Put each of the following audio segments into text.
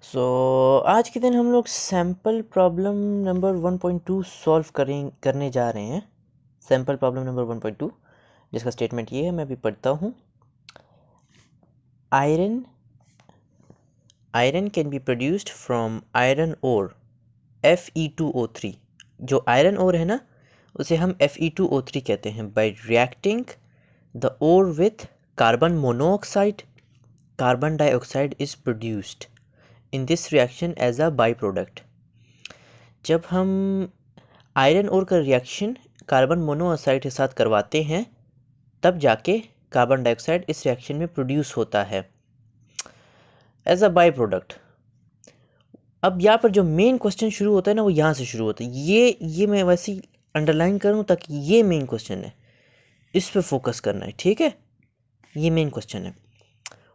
आज के दिन हम लोग सैम्पल प्रॉब्लम नंबर 1.2 सॉल्व करने जा रहे हैं। सैम्पल प्रॉब्लम नंबर 1.2 जिसका स्टेटमेंट ये है, मैं अभी पढ़ता हूँ। Iron can be produced from iron ore Fe2O3। जो आयरन ओर है ना, उसे हम Fe2O3 कहते हैं। By reacting the ore with carbon monoxide, carbon dioxide is produced in this reaction as a by product. जब हम आयरन ओर का रिएक्शन कार्बन मोनोऑक्साइड के साथ करवाते हैं, तब जाके कार्बन डाइऑक्साइड इस रिएक्शन में प्रोड्यूस होता है एज अ बाई प्रोडक्ट। अब यहाँ पर जो मेन क्वेश्चन शुरू होता है ना, वो यहाँ से शुरू होता है। ये मैं वैसे ही अंडरलाइन करूँ ताकि ये मेन क्वेश्चन है, इस पे फोकस करना है, ठीक है। ये मेन क्वेश्चन है,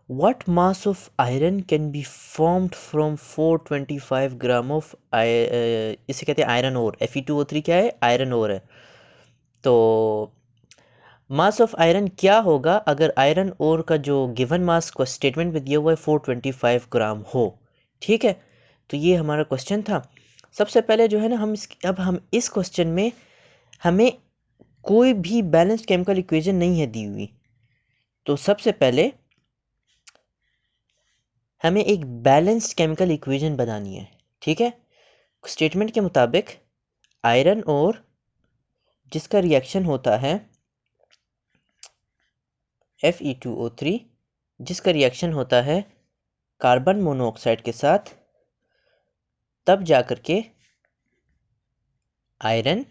What mass of iron can be formed from 425 gram of इसे कहते हैं आयरन ओर। Fe2O3 क्या है? आयरन ओर है। तो मास ऑफ आयरन क्या होगा अगर आयरन ओर का जो गिवन मास को स्टेटमेंट में दिया हुआ है 425 ग्राम हो, ठीक है। तो ये हमारा क्वेश्चन था। सबसे पहले जो है ना, अब हम इस क्वेश्चन में हमें कोई भी बैलेंस्ड केमिकल इक्वेशन नहीं है दी हुई। तो सबसे पहले हमें एक बैलेंस्ड केमिकल इक्वेशन बनानी है, ठीक है। स्टेटमेंट के मुताबिक आयरन और जिसका रिएक्शन होता है Fe2O3, जिसका रिएक्शन होता है कार्बन मोनोऑक्साइड के साथ, तब जाकर के आयरन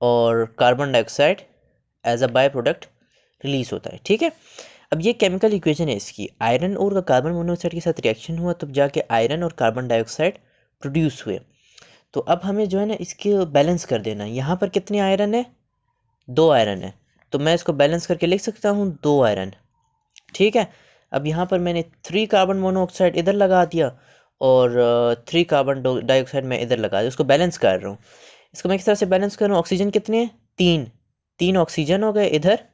और carbon dioxide as a by product release होता है, ठीक है। अब ये केमिकल इक्वेशन है इसकी। आयरन और का कार्बन मोनोऑक्साइड के साथ रिएक्शन हुआ, तब जाके आयरन और कार्बन डाइऑक्साइड प्रोड्यूस हुए। तो अब हमें जो है ना, इसके बैलेंस कर देना है। यहाँ पर कितने आयरन है? 2 आयरन है। तो मैं इसको बैलेंस करके लिख सकता हूँ 2 आयरन, ठीक है। अब यहाँ पर मैंने 3 कार्बन मोनोऑक्साइड इधर लगा दिया और 3 कार्बन डाइऑक्साइड मैं इधर लगा दिया, उसको बैलेंस कर रहा हूँ। इसको मैं किस तरह से बैलेंस कर रहा हूँ? ऑक्सीजन कितने हैं? 3 ऑक्सीजन हो गए इधर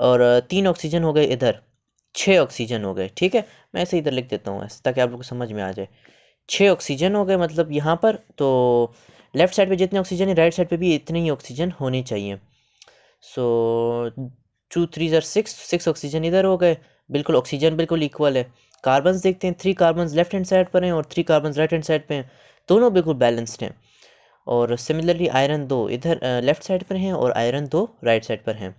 और 3 ऑक्सीजन हो गए इधर, 6 ऑक्सीजन हो गए, ठीक है। मैं ऐसे इधर लिख देता हूँ ऐसे, ताकि आप लोग को समझ में आ जाए। 6 ऑक्सीजन हो गए, मतलब यहाँ पर तो लेफ्ट साइड पे जितने ऑक्सीजन है, राइट साइड पे भी इतने ही ऑक्सीजन होने चाहिए। सो 2 3 ज़र 6 ऑक्सीजन इधर हो गए, बिल्कुल ऑक्सीजन बिल्कुल इक्वल है। कार्बन्स देखते हैं, 3 कार्बन्स लेफ्ट हैंड साइड पर हैं और 3 कार्बन्स राइट हैंड साइड पे हैं, दोनों बिल्कुल बैलेंस्ड हैं। और सिमिलरली आयरन 2 इधर लेफ्ट साइड पर हैं और आयरन 2 राइट साइड पर हैं।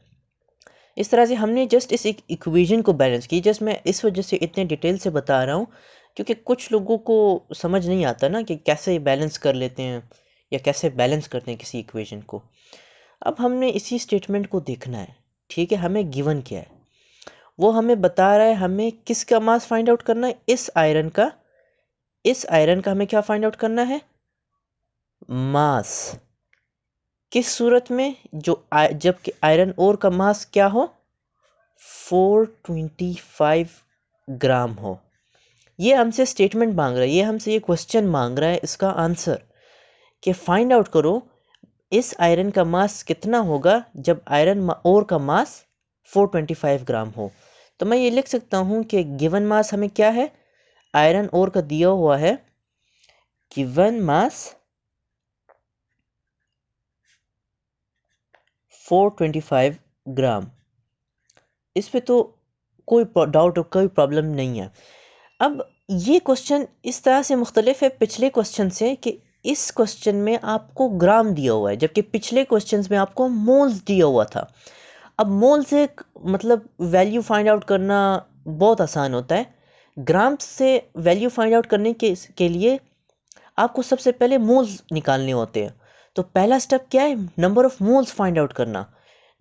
इस तरह से हमने जस्ट इस इक्वेशन को बैलेंस की। जस्ट मैं इस वजह से इतने डिटेल से बता रहा हूँ क्योंकि कुछ लोगों को समझ नहीं आता ना कि कैसे बैलेंस कर लेते हैं या कैसे बैलेंस करते हैं किसी इक्वेशन को। अब हमने इसी स्टेटमेंट को देखना है, ठीक है। हमें गिवन क्या है वो हमें बता रहा है। हमें किसका मास फाइंड आउट करना है? इस आयरन का। इस आयरन का हमें क्या फाइंड आउट करना है? मास। किस सूरत में? जबकि आयरन ओर का मास क्या हो? 425 ग्राम हो। ये हमसे स्टेटमेंट मांग रहा है, ये हमसे ये क्वेश्चन मांग रहा है इसका आंसर, कि फाइंड आउट करो इस आयरन का मास कितना होगा जब आयरन ओर का मास 425 ग्राम हो। तो मैं ये लिख सकता हूँ कि गिवन मास हमें क्या है? आयरन ओर का दिया हुआ है गिवन मास 425 ग्राम। इस पे तो कोई डाउट, कोई प्रॉब्लम नहीं है। अब ये क्वेश्चन इस तरह से मुख्तलिफ है पिछले क्वेश्चन से कि इस क्वेश्चन में आपको ग्राम दिया हुआ है, जबकि पिछले क्वेश्चंस में आपको मोल्स दिया हुआ था। अब मोल से मतलब वैल्यू फाइंड आउट करना बहुत आसान होता है। ग्राम से वैल्यू फाइंड आउट करने के लिए आपको सबसे पहले मोल्स निकालने होते हैं। तो पहला स्टेप क्या है? Number of moles find out करना।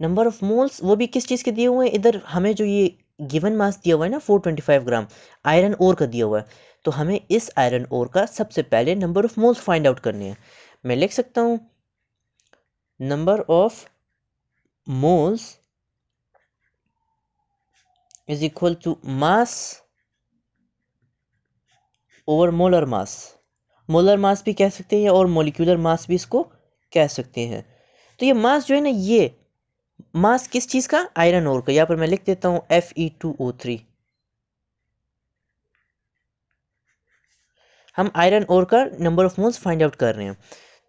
नंबर ऑफ मोल्स वो भी किस चीज़ के दिए हुए हैं? इधर हमें जो ये गिवन मास दिया हुआ है ना 425 ग्राम, आयरन ओर का दिया हुआ है। तो हमें इस आयरन ओर का सबसे पहले number of moles find out करने हैं। मैं लिख सकता हूँ number of moles is equal to mass over molar mass. Molar mass भी कह सकते हैं और मोलिकुलर मास भी इसको कह सकते हैं। तो ये मास जो है ना, ये मास किस चीज़ का? आयरन ओर का। यहाँ पर मैं लिख देता हूँ Fe2O3। हम आयरन ओर का number of moles find out कर रहे हैं।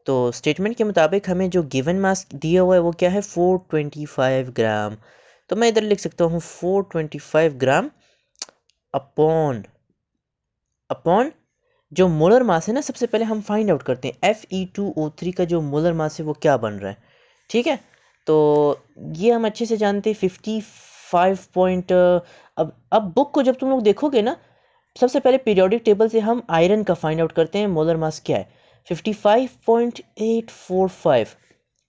तो स्टेटमेंट के मुताबिक हमें जो गिवन मास दिया हुआ है वो क्या है 425 ग्राम। तो मैं इधर लिख सकता हूँ 425 ग्राम अपॉन अपॉन जो मोलर मास है ना, सबसे पहले हम फाइंड आउट करते हैं Fe2O3 का जो मोलर मास है वो क्या बन रहा है। ठीक है, तो ये हम अच्छे से जानते हैं 55 पॉइंट। अब बुक को जब तुम लोग देखोगे ना, सबसे पहले पीरियोडिक टेबल से हम आयरन का फाइंड आउट करते हैं मोलर मास क्या है 55.845।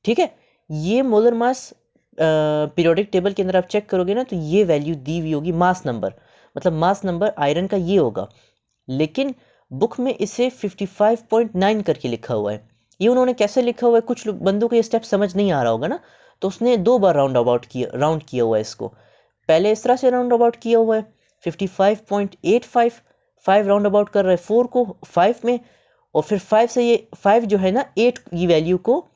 ठीक है, ये मोलर मास पीरियोडिक टेबल के अंदर आप चेक करोगे ना तो ये वैल्यू दी हुई होगी मास नंबर, मतलब मास नंबर आयरन का ये होगा, लेकिन बुक में इसे 55.9 करके लिखा हुआ है। ये उन्होंने कैसे लिखा हुआ है, कुछ बंदों को ये स्टेप समझ नहीं आ रहा होगा ना, तो उसने 2 बार राउंड किया हुआ है इसको। पहले इस तरह से राउंड अबाउट किया हुआ है 55.85, 5 राउंड अबाउट कर रहा है 4 को 5 में, और फिर 5 से ये 5 जो है ना 8 की वैल्यू को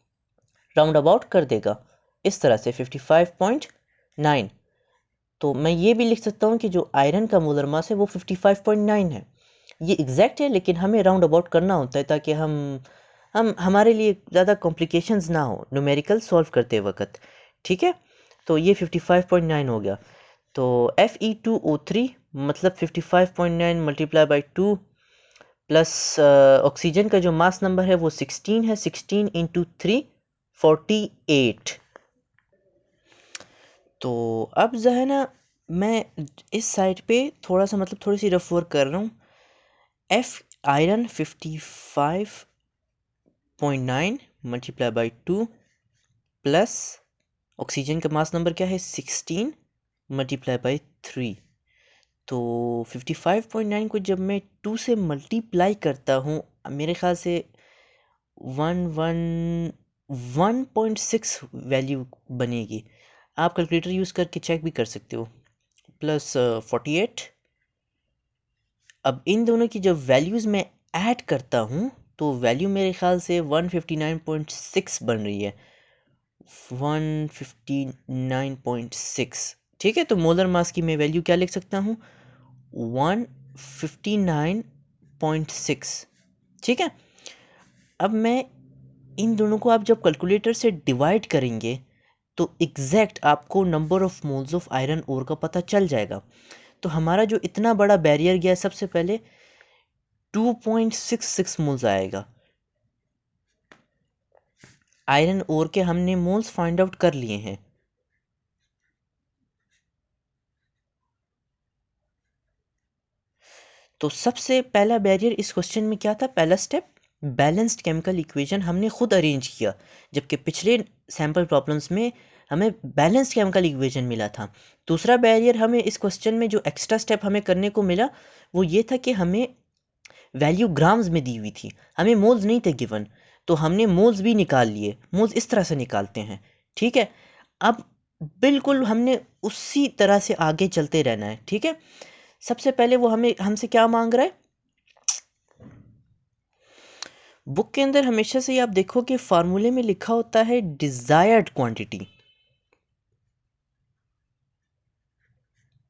राउंड अबाउट कर देगा इस तरह से 55.9। तो मैं ये भी लिख सकता हूँ कि जो आयरन का मोलर मास है वो 55.9 है। ये एग्जैक्ट है, लेकिन हमें राउंड अबाउट करना होता है ताकि हम हमारे लिए ज़्यादा कॉम्प्लिकेशंस ना हो न्यूमेरिकल सॉल्व करते वक्त। ठीक है, तो ये 55.9 हो गया। तो Fe2O3 मतलब 55.9 मल्टीप्लाई बाई 2 प्लस ऑक्सीजन का जो मास नंबर है वो 16 है, 16 इंटू 3 48। तो अब जो है ना, मैं इस साइड पे थोड़ा सा मतलब थोड़ी सी रफ वर्क कर रहा हूँ। Iron 55.9 multiply by 2 plus oxygen का मास नंबर क्या है 16 मल्टीप्लाई बाई 3। तो 55.9 को जब मैं 2 से मल्टीप्लाई करता हूँ, मेरे ख्याल से 1.6 वैल्यू बनेगी। आप कैलकुलेटर यूज़ करके चेक भी कर सकते हो। प्लस 48। अब इन दोनों की जब वैल्यूज़ मैं ऐड करता हूँ तो वैल्यू मेरे ख्याल से 159.6 बन रही है, 159.6। ठीक है, तो मोलर मास की मैं वैल्यू क्या लिख सकता हूँ 159.6। ठीक है, अब मैं इन दोनों को आप जब कैलकुलेटर से डिवाइड करेंगे तो एग्जैक्ट आपको number of moles of iron ore का पता चल जाएगा। तो हमारा जो इतना बड़ा बैरियर गया सबसे पहले 2.66 मोल्स आएगा। आयरन ओर के हमने मोल्स फाइंड आउट कर लिए हैं। तो सबसे पहला बैरियर इस क्वेश्चन में क्या था, पहला स्टेप बैलेंस्ड केमिकल इक्वेशन हमने खुद अरेंज किया, जबकि पिछले सैम्पल प्रॉब्लम्स में हमें बैलेंस्ड केमिकल इक्वेशन मिला था। दूसरा बैरियर हमें इस क्वेश्चन में जो एक्स्ट्रा स्टेप हमें करने को मिला वो ये था कि हमें वैल्यू ग्राम्स में दी हुई थी, हमें मोल्स नहीं थे गिवन, तो हमने मोल्स भी निकाल लिए। मोल्स इस तरह से निकालते हैं। ठीक है, अब बिल्कुल हमने उसी तरह से आगे चलते रहना है। ठीक है, सबसे पहले वो हमें हमसे क्या मांग रहा है, बुक के अंदर हमेशा से आप देखो कि फार्मूले में लिखा होता है desired quantity.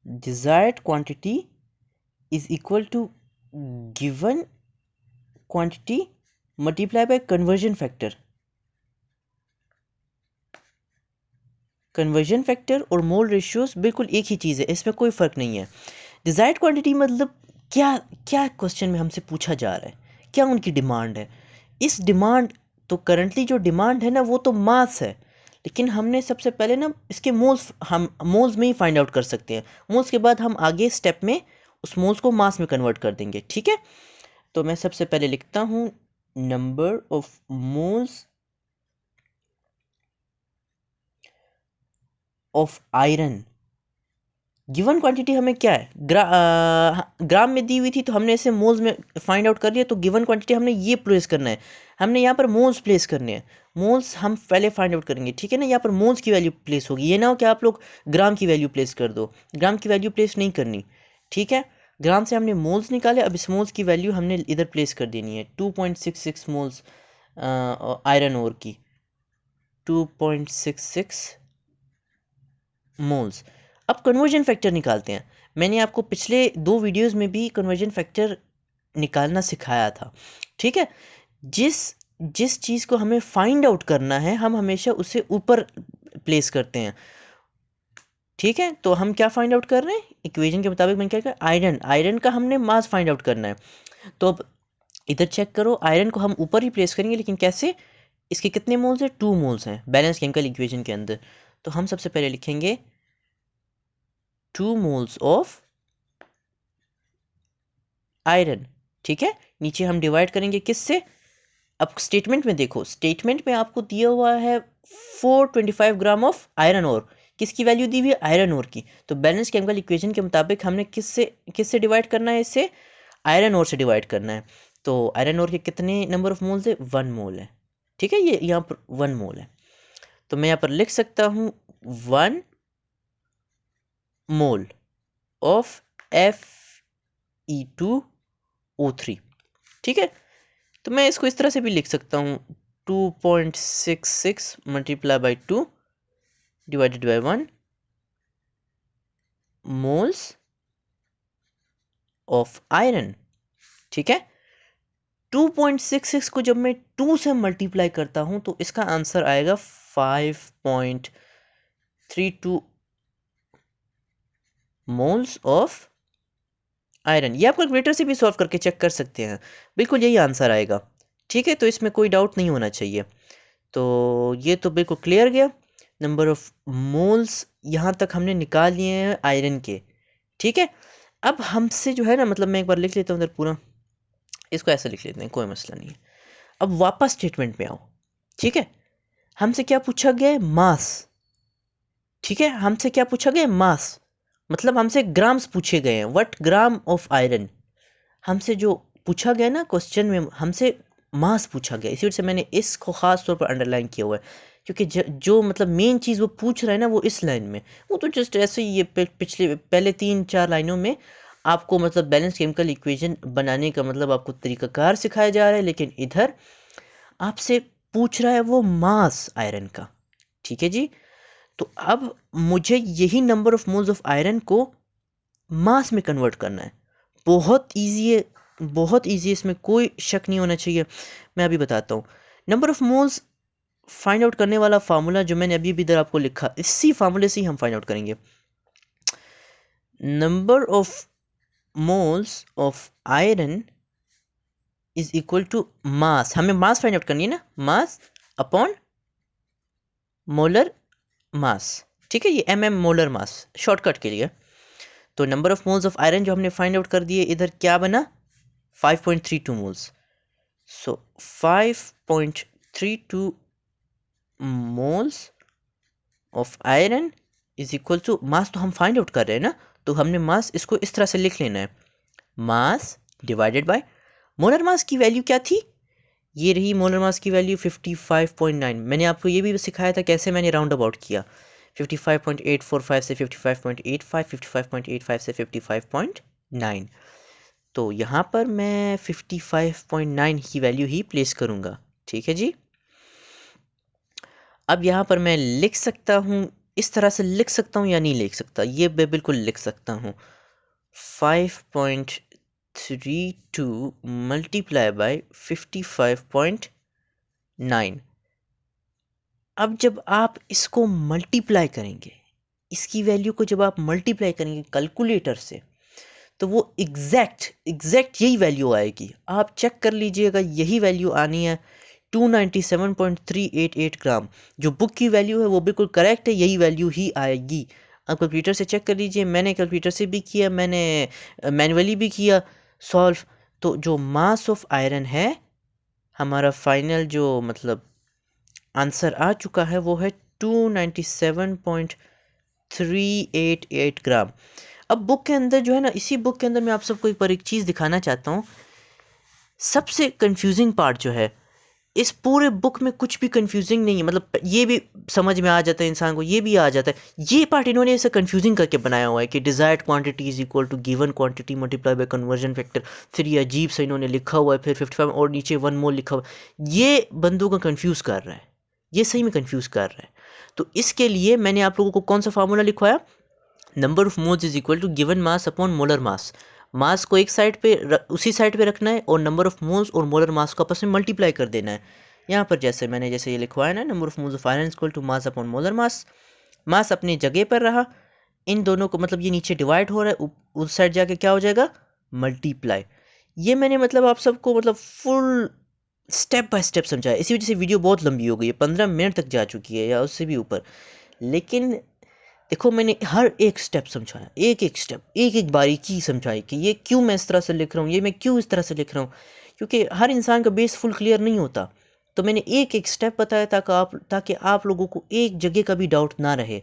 Desired quantity is equal to given quantity multiply by conversion factor. Conversion factor और मोल रेशियोज बिल्कुल एक ही चीज़ है, इसमें कोई फ़र्क नहीं है। डिज़ायर्ड क्वांटिटी मतलब क्या, क्या क्वेश्चन में हमसे पूछा जा रहा है, क्या उनकी डिमांड है। इस डिमांड, तो करंटली जो डिमांड है ना वो तो मास है, लेकिन हमने सबसे पहले ना इसके मोल्स, हम मोल्स में ही फाइंड आउट कर सकते हैं। मोल्स के बाद हम आगे स्टेप में उस मोल्स को मास में कन्वर्ट कर देंगे। ठीक है, तो मैं सबसे पहले लिखता हूँ number of moles of iron. Given quantity हमें क्या है ग्राम में दी हुई थी, तो हमने इसे मोल्स में फाइंड आउट कर लिया। तो गिवन क्वांटिटी हमने ये प्लेस करना है, हमने यहाँ पर मोल्स प्लेस करने हैं। मोल्स हम पहले फाइंड आउट करेंगे। ठीक है ना, यहाँ पर मोल्स की वैल्यू प्लेस होगी, ये ना हो कि आप लोग ग्राम की वैल्यू प्लेस कर दो, ग्राम की वैल्यू प्लेस नहीं करनी। ठीक है, ग्राम से हमने मोल्स निकाले, अब इस मोल्स की वैल्यू हमने इधर प्लेस कर देनी है 2.66 मोल्स आयरन ओर की, 2.66 मोल्स। अब कन्वर्जन फैक्टर निकालते हैं। मैंने आपको पिछले 2 वीडियोस में भी कन्वर्जन फैक्टर निकालना सिखाया था। ठीक है, जिस जिस चीज़ को हमें फाइंड आउट करना है हम हमेशा उसे ऊपर प्लेस करते हैं। ठीक है, तो हम क्या फाइंड आउट कर रहे हैं, इक्वेशन के मुताबिक मैंने क्या किया, आयरन, आयरन का हमने मास फाइंड आउट करना है। तो अब इधर चेक करो, आयरन को हम ऊपर ही प्लेस करेंगे, लेकिन कैसे, इसके कितने मोल्स हैं, 2 मोल्स हैं बैलेंस केमिकल इक्वेशन के अंदर। तो हम सबसे पहले लिखेंगे 2 मोल्स ऑफ आयरन। ठीक है, नीचे हम डिवाइड करेंगे किससे, अब स्टेटमेंट में देखो, स्टेटमेंट में आपको दिया हुआ है 425 ग्राम ऑफ आयरन और, किसकी वैल्यू दी हुई है, आयरन और की। तो बैलेंस केमिकल इक्वेशन के मुताबिक हमने किससे किससे डिवाइड करना है, इससे आयरन और से डिवाइड करना है। तो आयरन और के कितने नंबर ऑफ मोल्स है, 1 मोल है। ठीक है, ये यहाँ पर 1 मोल है, तो मैं यहाँ पर लिख सकता हूँ 1 मोल ऑफ Fe2O3। ठीक है, तो मैं इसको इस तरह से भी लिख सकता हूँ 2.66 multiply by 2 divided by 1 moles of iron. ठीक है, 2.66 को जब मैं 2 से मल्टीप्लाई करता हूं तो इसका आंसर आएगा 5.32 मोल्स ऑफ आयरन। ये आप कैलकुलेटर से भी सॉल्व करके चेक कर सकते हैं, बिल्कुल यही आंसर आएगा। ठीक है, तो इसमें कोई डाउट नहीं होना चाहिए। तो ये तो बिल्कुल क्लियर गया, नंबर ऑफ मोल्स यहाँ तक हमने निकाल लिए हैं आयरन के। ठीक है, अब हमसे जो है ना, मतलब मैं एक बार लिख लेता हूँ इधर पूरा, इसको ऐसे लिख लेते हैं, कोई मसला नहीं है। अब वापस स्टेटमेंट में आओ। ठीक है, हमसे क्या पूछा गया है, मास। ठीक है, हमसे क्या पूछा गया है, मास, मतलब हमसे ग्राम्स पूछे गए हैं, व्हाट ग्राम ऑफ आयरन। हमसे जो पूछा गया ना क्वेश्चन में, हमसे मास पूछा गया, इसी वजह से मैंने इसको खास तौर पर अंडरलाइन किया हुआ है, क्योंकि जो मतलब मेन चीज़ वो पूछ रहा है ना, वो इस लाइन में, वो तो जस्ट ऐसे ही ये पिछले पहले 3-4 लाइनों में आपको मतलब बैलेंस केमिकल इक्वेशन बनाने का मतलब आपको तरीकाकार सिखाया जा रहा है, लेकिन इधर आपसे पूछ रहा है वो मास आयरन का। ठीक है जी, तो अब मुझे यही number of moles of iron को मास में कन्वर्ट करना है। बहुत इजी है, बहुत इजी, इसमें कोई शक नहीं होना चाहिए। मैं अभी बताता हूँ, number of moles find out करने वाला फार्मूला जो मैंने अभी भी इधर आपको लिखा, इसी फार्मूले से ही हम फाइंड आउट करेंगे। Number of moles of iron is equal to mass, हमें मास फाइंड आउट करनी है ना, मास अपॉन मोलर मास। ठीक है, ये एम मोलर मास शॉर्टकट के लिए। तो number of moles of iron जो हमने फाइंड आउट कर दिए, इधर क्या बना, 5.32 moles. So 5.32 moles of iron is equal to mass, तो हम फाइंड आउट कर रहे हैं ना, तो हमने मास इसको इस तरह से लिख लेना है, mass divided by molar mass की वैल्यू क्या थी, ये रही मोलर मास की वैल्यू 55.9। मैंने आपको ये भी सिखाया था कैसे मैंने राउंड अबाउट किया, 55.845 से 55.85, 55.85 से 55.9। तो यहाँ पर मैं 55.9 की वैल्यू ही प्लेस करूँगा। ठीक है जी, अब यहाँ पर मैं लिख सकता हूँ, इस तरह से लिख सकता हूँ या नहीं लिख सकता, ये मैं बिल्कुल लिख सकता हूँ, 5.32 मल्टीप्लाई बाय 55.9। अब जब आप इसको मल्टीप्लाई करेंगे, इसकी वैल्यू को जब आप मल्टीप्लाई करेंगे कैलकुलेटर से, तो वो एग्जैक्ट यही वैल्यू आएगी। आप चेक कर लीजिएगा, यही वैल्यू आनी है 297.388 ग्राम। जो बुक की वैल्यू है वो बिल्कुल करेक्ट है, यही वैल्यू ही आएगी। आप कैलकुलेटर से चेक कर लीजिए, मैंने कैलकुलेटर से भी किया, मैंने मैनुअली भी किया सॉल्व। तो जो मास ऑफ आयरन है, हमारा फाइनल जो मतलब आंसर आ चुका है वो है 297.388 ग्राम। अब बुक के अंदर जो है ना, इसी बुक के अंदर मैं आप सबको एक बार एक चीज़ दिखाना चाहता हूँ। सबसे कंफ्यूजिंग पार्ट जो है, इस पूरे बुक में कुछ भी कंफ्यूजिंग नहीं है, मतलब ये भी समझ में आ जाता है इंसान को, ये भी आ जाता है। ये पार्ट इन्होंने ऐसे कंफ्यूजिंग करके बनाया हुआ है कि desired quantity is equal to given quantity multiply by conversion factor, फिर ये अजीब से इन्होंने लिखा हुआ है, फिर 55 और नीचे 1 मोल लिखा हुआ है। ये बंदों को कंफ्यूज कर रहा है, ये सही में कंफ्यूज कर रहा है। तो इसके लिए मैंने आप लोगों को कौन सा फार्मूला लिखवाया, number of moles is equal to given mass upon molar mass. Mass को एक साइड पे उसी साइड पे रखना है और नंबर ऑफ मोल्स और मोलर मास को आपस में मल्टीप्लाई कर देना है। यहाँ पर जैसे ये लिखवाया ना, number of moles of iron equal to mass upon molar mass. Mass अपनी जगह पर रहा, इन दोनों को मतलब ये नीचे डिवाइड हो रहा है, उस साइड जाके क्या हो जाएगा, मल्टीप्लाई। ये मैंने मतलब आप सबको मतलब फुल स्टेप बाय स्टेप समझाया, इसी वजह से वीडियो बहुत लंबी हो गई है, 15 मिनट तक जा चुकी है या उससे भी ऊपर। लेकिन देखो मैंने हर एक स्टेप समझाया, एक एक स्टेप, एक एक बारीकी समझाई कि ये क्यों मैं इस तरह से लिख रहा हूँ, ये मैं क्यों इस तरह से लिख रहा हूँ, क्योंकि हर इंसान का बेस फुल क्लियर नहीं होता। तो मैंने एक एक स्टेप बताया ताकि आप लोगों को एक जगह का भी डाउट ना रहे।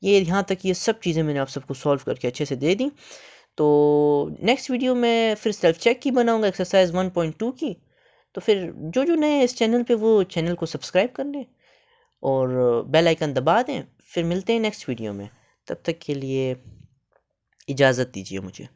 ये यहाँ तक ये सब चीज़ें मैंने आप सबको सॉल्व करके अच्छे से दे दी। तो नेक्स्ट वीडियो में फिर सेल्फ चेक की बनाऊंगा, एक्सरसाइज 1.2 की। तो फिर जो जो नए इस चैनल पे वो चैनल को सब्सक्राइब कर लें और बेल आइकन दबा दें। फिर मिलते हैं नेक्स्ट वीडियो में, तब तक के लिए इजाज़त दीजिए मुझे।